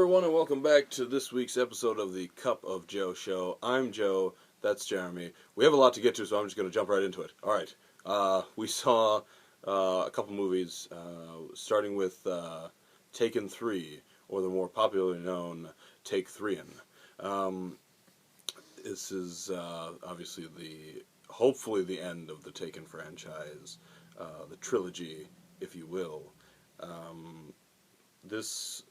Everyone, and welcome back to this week's episode of the Cup of Joe show. I'm Joe, that's Jeremy. We have a lot to get to, so I'm just going to jump right into it. Alright, we saw a couple movies, starting with Taken 3, or the more popularly known Take Threein'. This is obviously hopefully the end of the Taken franchise, the trilogy, if you will. This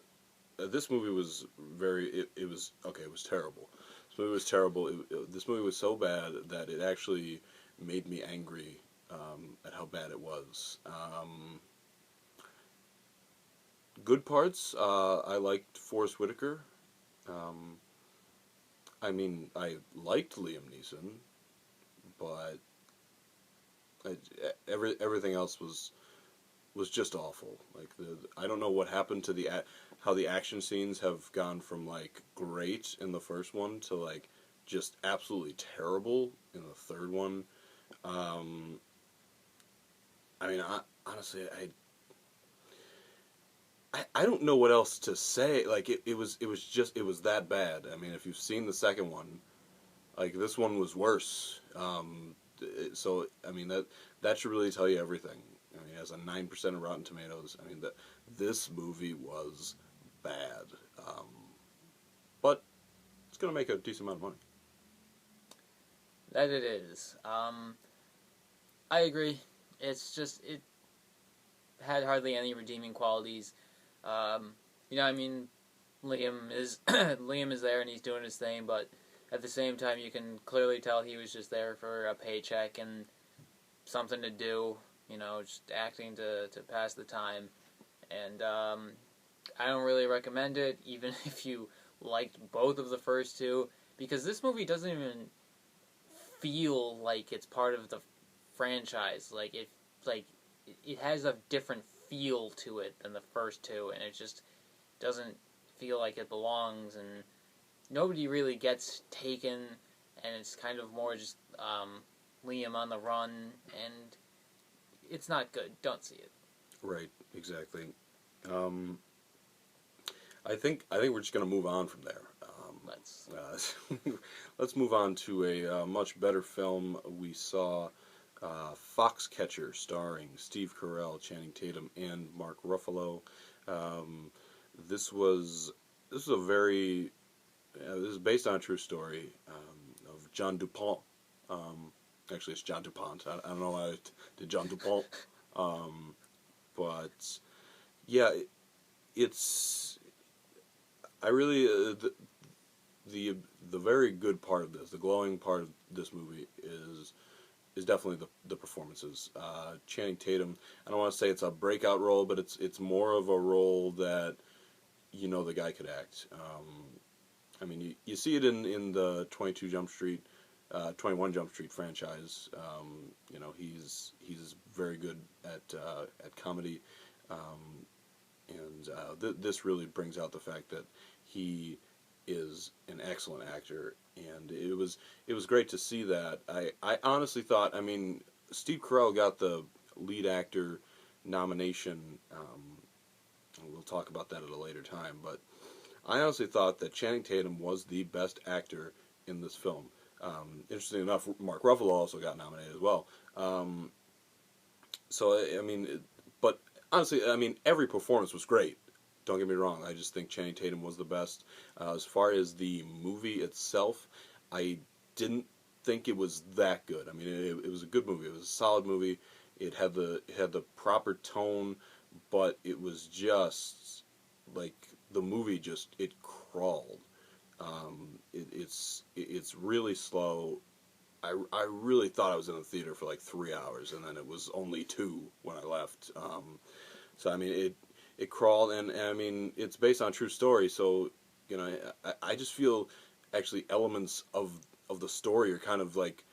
this movie was it was okay. It was terrible. This movie was terrible. This movie was so bad that it actually made me angry at how bad it was. Good parts. I liked Forrest Whitaker. Um, I mean, I liked Liam Neeson, but everything else was just awful. Like I don't know what happened to how the action scenes have gone from like great in the first one to like just absolutely terrible in the third one. Um, I mean, honestly, I don't know what else to say. Like it was that bad. I mean, if you've seen the second one, like this one was worse. So I mean that should really tell you everything. I mean, it has a 9% of Rotten Tomatoes. I mean, this movie was bad, um, but it's gonna make a decent amount of money. That it is. I agree. It had hardly any redeeming qualities. Um, I mean, Liam is Liam is there and he's doing his thing, but at the same time, you can clearly tell he was just there for a paycheck and something to do. Just acting to pass the time. And I don't really recommend it, even if you liked both of the first two, because this movie doesn't even feel like it's part of the franchise. It has a different feel to it than the first two, and it just doesn't feel like it belongs. And nobody really gets taken, and it's kind of more just Liam on the run, and it's not good. Don't see it. Right, exactly. Um, I think we're just gonna move on from there. Let's. Let's move on to a much better film. We saw Foxcatcher, starring Steve Carell, Channing Tatum, and Mark Ruffalo. Um, this was a very this is based on a true story of John Dupont. Um, Actually, it's John Dupont. I don't know why I did John Dupont, um, but yeah, it's I really the the very good part of this, the glowing part of this movie is definitely the performances. Channing Tatum, I don't want to say it's a breakout role, but it's more of a role that the guy could act. I mean, you see it in the 21 Jump Street franchise. He's very good at comedy, um, and this really brings out the fact that he is an excellent actor, and it was great to see that. I honestly thought, I mean, Steve Carell got the lead actor nomination. We'll talk about that at a later time, but I honestly thought that Channing Tatum was the best actor in this film. Interesting enough, Mark Ruffalo also got nominated as well. So I mean, but honestly, I mean, every performance was great. Don't get me wrong. I just think Channing Tatum was the best. As far as the movie itself, I didn't think it was that good. I mean, it was a good movie. It was a solid movie. It had the proper tone, but it was just like the movie just it crawled. It's really slow. I really thought I was in the theater for like 3 hours, and then it was only two when I left. So I mean, it crawled, and I mean, it's based on a true story. So I just feel actually elements of the story are kind of like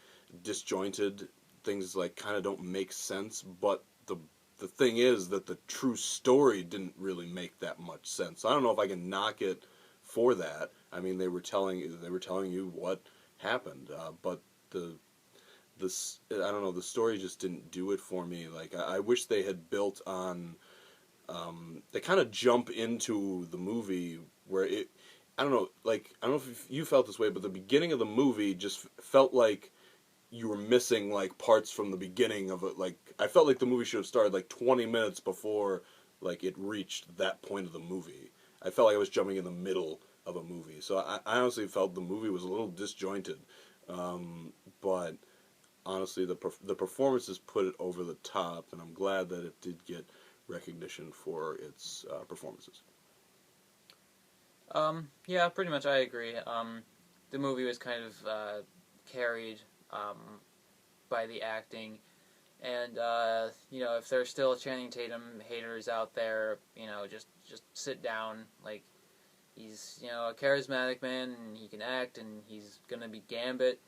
disjointed. Things like kind of don't make sense, but the thing is that the true story didn't really make that much sense. So I don't know if I can knock it for that. I mean, they were telling you what happened, but the this I don't know, the story just didn't do it for me. Like I wish they had built on. They kind of jump into the movie where it. I don't know, like I don't know if you felt this way, but the beginning of the movie just felt like you were missing like parts from the beginning of it. Like I felt like the movie should have started like 20 minutes before like it reached that point of the movie. I felt like I was jumping in the middle of a movie. So I honestly felt the movie was a little disjointed. But honestly, the performances put it over the top, and I'm glad that it did get recognition for its performances. Yeah, pretty much I agree. The movie was kind of carried by the acting, and if there's still Channing Tatum haters out there, just sit down. Like, he's a charismatic man, and he can act, and he's gonna be Gambit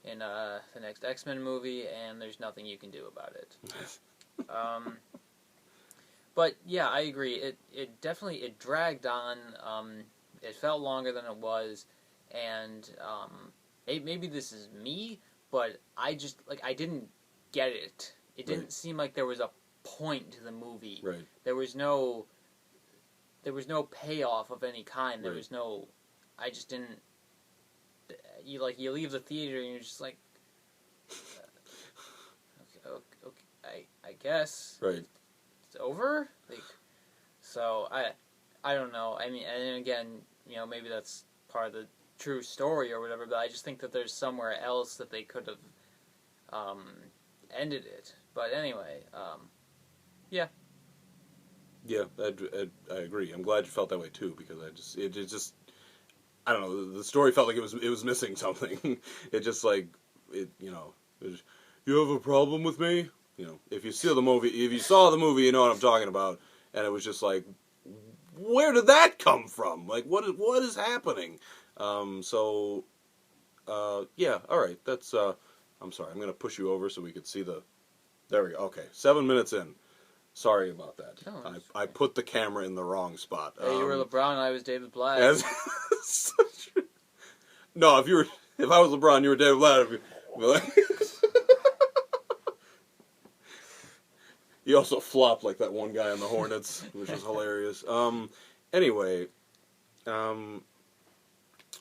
in the next X-Men movie, and there's nothing you can do about it. But yeah, I agree. It definitely dragged on. It felt longer than it was, and maybe this is me, but I didn't get it. It didn't Right. seem like there was a point to the movie. Right. There was no payoff of any kind. There Right. was no. I just didn't. You leave the theater and you're just like, okay, I guess. Right. It's over. So I don't know. I mean, and again, maybe that's part of the true story or whatever. But I just think that there's somewhere else that they could have ended it. But anyway, yeah. Yeah, I agree. I'm glad you felt that way too, because it just I don't know, the story felt like it was missing something. It just like it you have a problem with me? If you saw the movie, you know what I'm talking about. And it was just like, where did that come from? Like, what is happening? Yeah, all right. That's I'm sorry. I'm gonna push you over so we could see the. There we go. Okay, 7 minutes in. Sorry about that. No, I put the camera in the wrong spot. Hey, you were LeBron, and I was David Blatt. No, if I was LeBron, you were David Blatt. He also flopped like that one guy on the Hornets, which was hilarious. Anyway,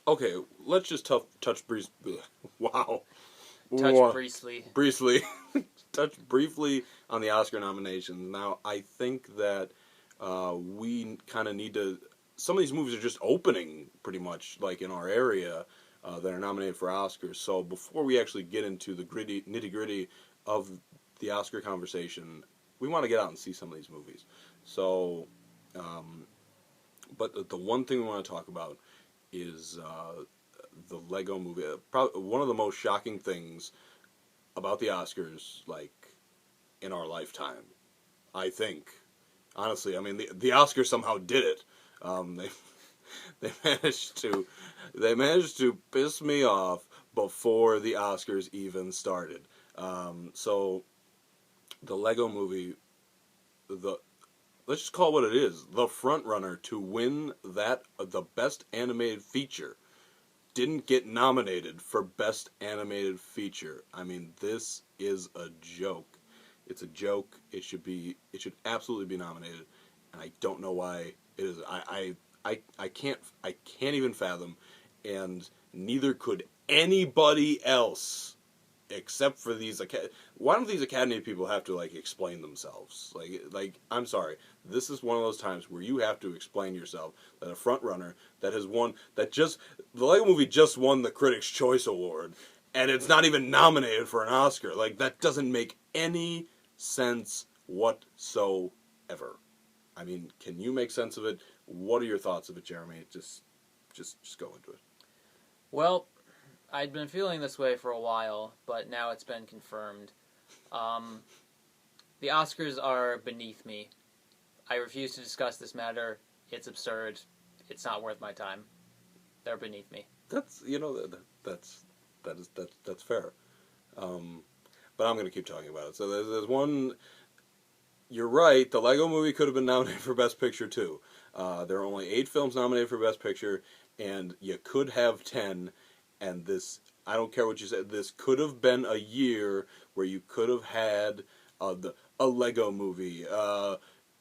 okay, let's just touch briefly. Wow. Touch briefly. Touch briefly on the Oscar nominations. Now, I think that we kind of need to. Some of these movies are just opening pretty much, like in our area, that are nominated for Oscars. So before we actually get into the nitty gritty of the Oscar conversation, we want to get out and see some of these movies. So, but the one thing we want to talk about is the Lego movie. Probably one of the most shocking things about the Oscars, like, in our lifetime, I think. Honestly, I mean, the Oscars somehow did it. They managed to piss me off before the Oscars even started. So the Lego movie, let's just call it what it is, the front runner to win the best animated feature, didn't get nominated for best animated feature. I mean, this is a joke. It's a joke. It should absolutely be nominated, and I don't know why it is. I can't even fathom, and neither could anybody else, except for these. Why don't these Academy people have to explain themselves? Like I'm sorry, this is one of those times where you have to explain yourself. That a front runner that has won, the Lego Movie just won the Critics' Choice Award, and it's not even nominated for an Oscar. Like, that doesn't make any sense whatsoever. I mean, can you make sense of it? What are your thoughts of it, Jeremy? Just go into it. Well, I'd been feeling this way for a while, but now it's been confirmed. The Oscars are beneath me. I refuse to discuss this matter. It's absurd. It's not worth my time. They're beneath me. That's that's fair. But I'm going to keep talking about it. So there's one. You're right. The Lego Movie could have been nominated for Best Picture too. There are only 8 films nominated for Best Picture, and you could have 10. And this, I don't care what you said. This could have been a year where you could have had a Lego Movie,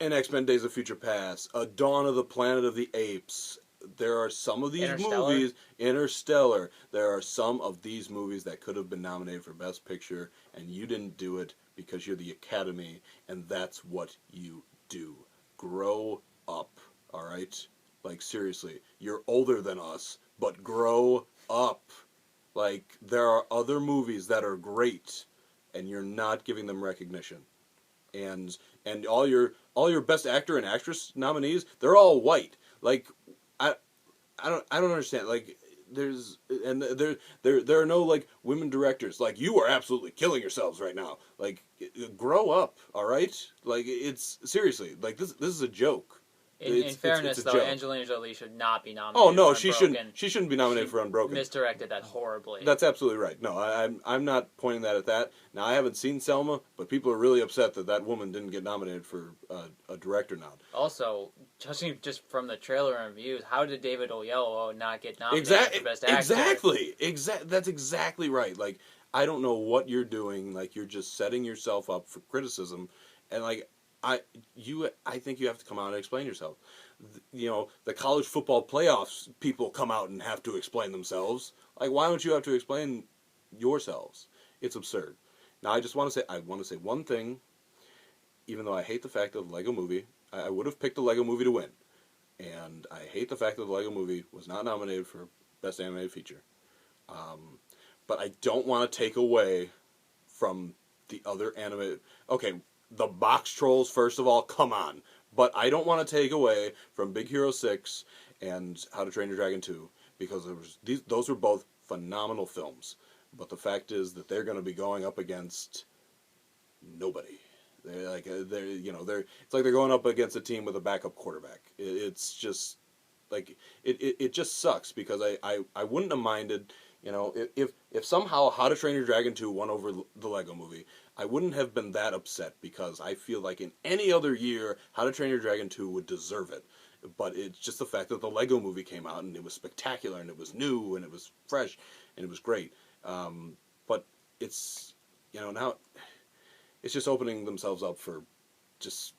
an X-Men: Days of Future Past, a Dawn of the Planet of the Apes, there are some of these Interstellar? movies, Interstellar, there are some of these movies that could have been nominated for Best Picture, and you didn't do it because you're the Academy, and that's what you do. Grow up, all right? Like, seriously, you're older than us, but grow up. Like, there are other movies that are great, and you're not giving them recognition. And all your best actor and actress nominees, they're all white. Like, I I don't understand. Like, there are no like women directors. Like, you are absolutely killing yourselves right now. Like, grow up, all right? Like, it's seriously, like, this is a joke. In fairness, It's a though, joke. Angelina Jolie should not be Oh nominated no, for Unbroken. she shouldn't be nominated She for Unbroken. misdirected that horribly. That's absolutely right. No, I'm not pointing that at that. Now, I haven't seen Selma, but people are really upset that that woman didn't get nominated for a director nod. Also, judging just from the trailer and reviews, how did David Oyelowo not get nominated for Best Actor? That's exactly right. Like, I don't know what you're doing. Like, you're just setting yourself up for criticism, and like, I think you have to come out and explain yourself. The college football playoffs people come out and have to explain themselves. Like, why don't you have to explain yourselves? It's absurd. Now, I want to say one thing. Even though I hate the fact that the Lego Movie, I would have picked the Lego Movie to win, and I hate the fact that the Lego Movie was not nominated for Best Animated Feature. But I don't want to take away from the other animated. Okay, the Box Trolls, first of all, come on. But I don't want to take away from Big Hero 6 and How to Train Your Dragon 2, because those were both phenomenal films. But the fact is that they're going to be going up against nobody. It's like they're going up against a team with a backup quarterback. It's just like it just sucks, because I wouldn't have minded, if somehow How to Train Your Dragon 2 won over the Lego Movie, I wouldn't have been that upset, because I feel like in any other year, How to Train Your Dragon 2 would deserve it. But it's just the fact that the Lego Movie came out, and it was spectacular, and it was new, and it was fresh, and it was great. But it's, now it's just opening themselves up for just,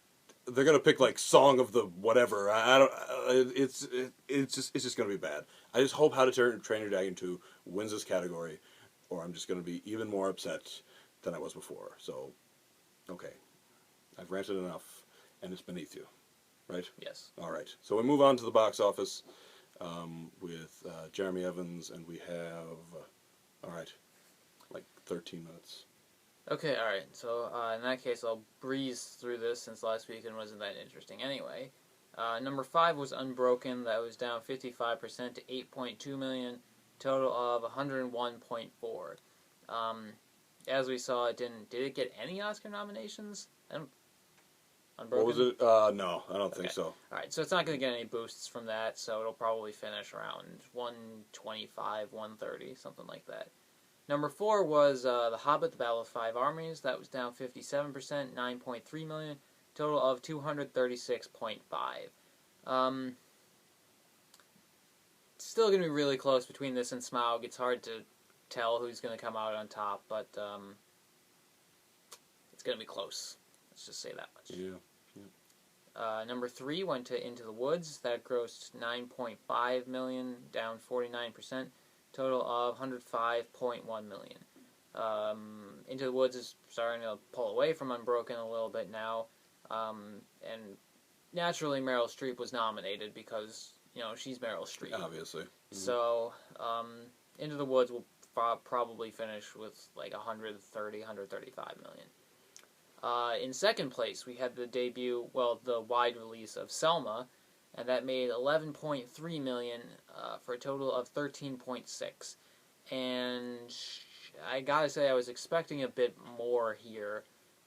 they're gonna pick like song of the whatever. I don't. It's just gonna be bad. I just hope How to Train Your Dragon 2 wins this category, or I'm just gonna be even more upset than I was before. So, okay, I've ranted enough, and it's beneath you, right? Yes. All right. So we move on to the box office with Jeremy Evans, and we have all right, like 13 minutes. Okay, alright. So, in that case, I'll breeze through this, since last weekend wasn't that interesting anyway. Number 5 was Unbroken. That was down 55% to 8.2 million. Total of 101.4. As we saw, it didn't... Did it get any Oscar nominations? Unbroken? What was it? No, I don't think so. Alright, so it's not going to get any boosts from that, so it'll probably finish around 125, 130, something like that. Number 4 was The Hobbit, The Battle of Five Armies. That was down 57%, 9.3 million. Total of 236.5. Still going to be really close between this and Smaug. It's hard to tell who's going to come out on top, but it's going to be close. Let's just say that much. Yeah. Number 3 went to Into the Woods. That grossed 9.5 million, down 49%. Total of 105.1 million. Into the Woods is starting to pull away from Unbroken a little bit now, and naturally Meryl Streep was nominated because she's Meryl Streep. Obviously. Mm-hmm. So Into the Woods will probably finish with like 130, 135 million. In second place, we had the wide release of Selma, and that made 11.3 million for a total of 13.6. And I gotta say, I was expecting a bit more here.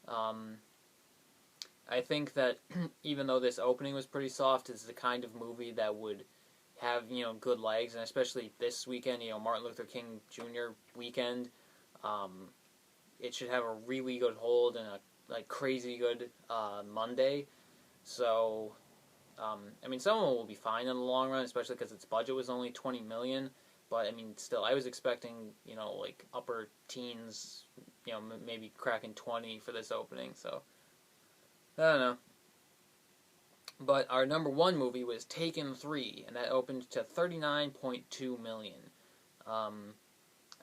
I think that even though this opening was pretty soft, it's the kind of movie that would have good legs, and especially this weekend, Martin Luther King Jr. weekend, it should have a really good hold and a crazy good Monday. So. Some will be fine in the long run, especially because its budget was only $20 million. But still, I was expecting, like upper teens, maybe cracking 20 for this opening. So I don't know. But our number one movie was Taken 3, and that opened to $39.2 million. I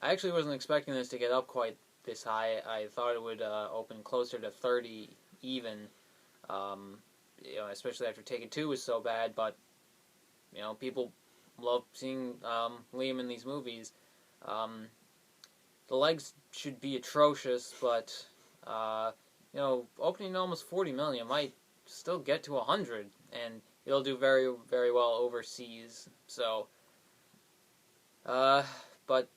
actually wasn't expecting this to get up quite this high. I thought it would open closer to 30 even, especially after Taken 2 was so bad, but, people love seeing Liam in these movies. The legs should be atrocious, but, opening almost 40 million might still get to 100, and it'll do very, very well overseas. So, but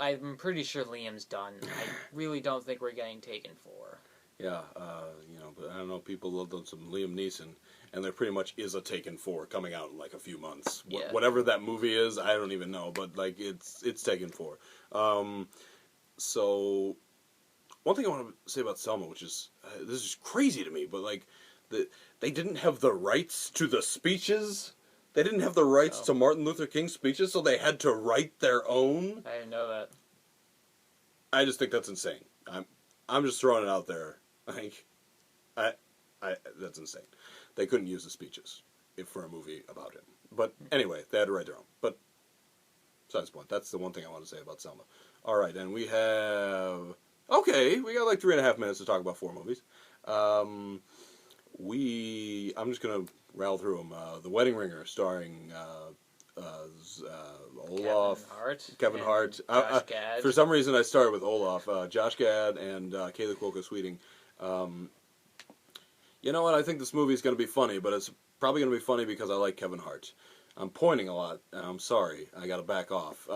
I'm pretty sure Liam's done. I really don't think we're getting Taken 4. Yeah, but I don't know, people love some Liam Neeson, and there pretty much is a Taken 4 coming out in like a few months. Yeah. Whatever that movie is, I don't even know, but like it's Taken 4. So one thing I want to say about Selma, which is this is crazy to me, but like they didn't have the rights to the speeches. They didn't have the rights to Martin Luther King's speeches, so they had to write their own. I didn't know that. I just think that's insane. I'm just throwing it out there. Like, that's insane. They couldn't use the speeches for a movie about him. But anyway, they had to write their own. But besides the point, that's the one thing I want to say about Selma. All right, and we have... Okay, we got like 3.5 minutes to talk about 4 movies. I'm just going to rattle through them. The Wedding Ringer, starring Olaf, Kevin Hart, Josh Gad. For some reason, I started with Olaf, Josh Gad, and Kayla Cuoco Sweeting. You know what? I think this movie is going to be funny, but it's probably going to be funny because I like Kevin Hart. I'm pointing a lot, and I'm sorry. I got to back off.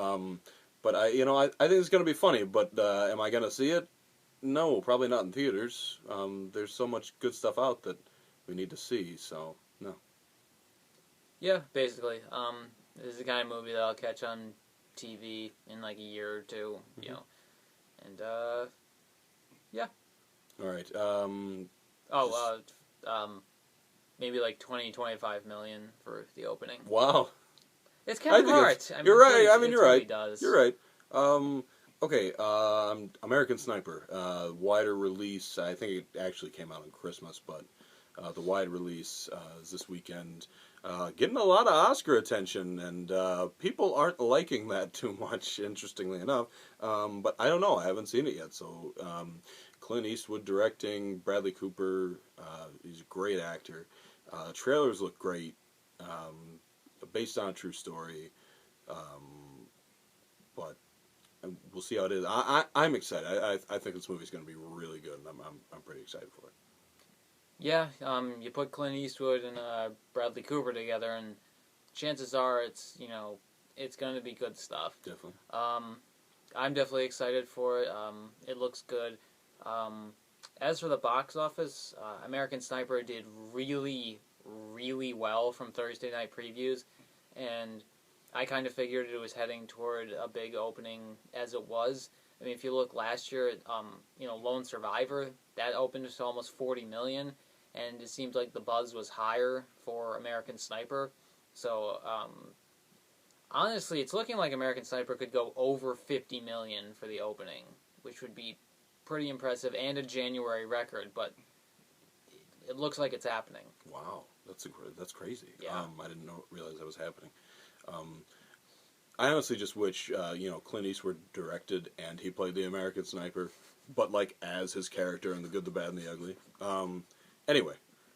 But I think it's going to be funny. But am I going to see it? No, probably not in theaters. There's so much good stuff out that we need to see. So no. Yeah, basically. This is the kind of movie that I'll catch on TV in like a year or two. Mm-hmm. And yeah. All right. Maybe like 20-25 million for the opening. Wow. It's Kevin Hart. You're right. You're right. He does. You're right. Okay. American Sniper. Wider release. I think it actually came out on Christmas, but the wide release is this weekend. Getting a lot of Oscar attention, and people aren't liking that too much, interestingly enough. But I don't know. I haven't seen it yet. So Clint Eastwood directing, Bradley Cooper. He's a great actor. Trailers look great. Based on a true story. But we'll see how it is. I'm excited. I think this movie's going to be really good, and I'm pretty excited for it. Yeah, you put Clint Eastwood and Bradley Cooper together, and chances are it's going to be good stuff. Definitely. I'm definitely excited for it. It looks good. As for the box office, American Sniper did really, really well from Thursday night previews, and I kind of figured it was heading toward a big opening as it was. I mean, if you look last year, Lone Survivor, that opened to almost 40 million, and it seems like the buzz was higher for American Sniper. So, honestly, it's looking like American Sniper could go over 50 million for the opening, which would be pretty impressive and a January record, but it looks like it's happening. Wow, that's crazy. Yeah. I didn't realize that was happening. I honestly just wish, Clint Eastwood directed and he played the American Sniper, but like as his character in The Good, the Bad, and the Ugly. Anyway,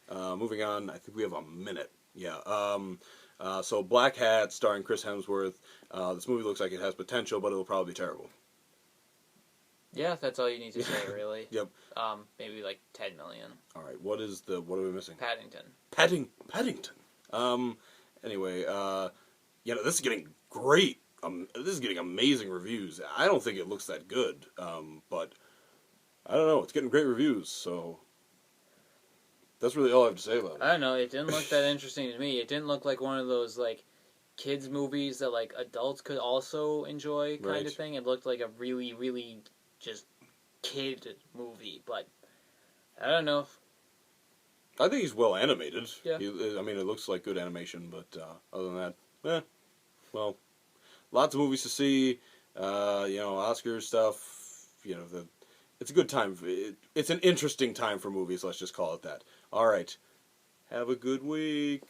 moving on. I think we have a minute. Yeah. So Black Hat, starring Chris Hemsworth. This movie looks like it has potential, but it'll probably be terrible. Yeah, that's all you need to say, really. Yep. Maybe like 10 million. All right. What are we missing? Paddington. Paddington. Anyway, this is getting great. This is getting amazing reviews. I don't think it looks that good, but I don't know. It's getting great reviews, so that's really all I have to say about it. I don't know. It didn't look that interesting to me. It didn't look like one of those like kids movies that like adults could also enjoy kind of thing. It looked like a really, really just kid movie, but I don't know. I think he's well animated. Yeah. It looks like good animation, but other than that, well, lots of movies to see. Oscar stuff. It's a good time. It's an interesting time for movies. Let's just call it that. All right, Have a good week.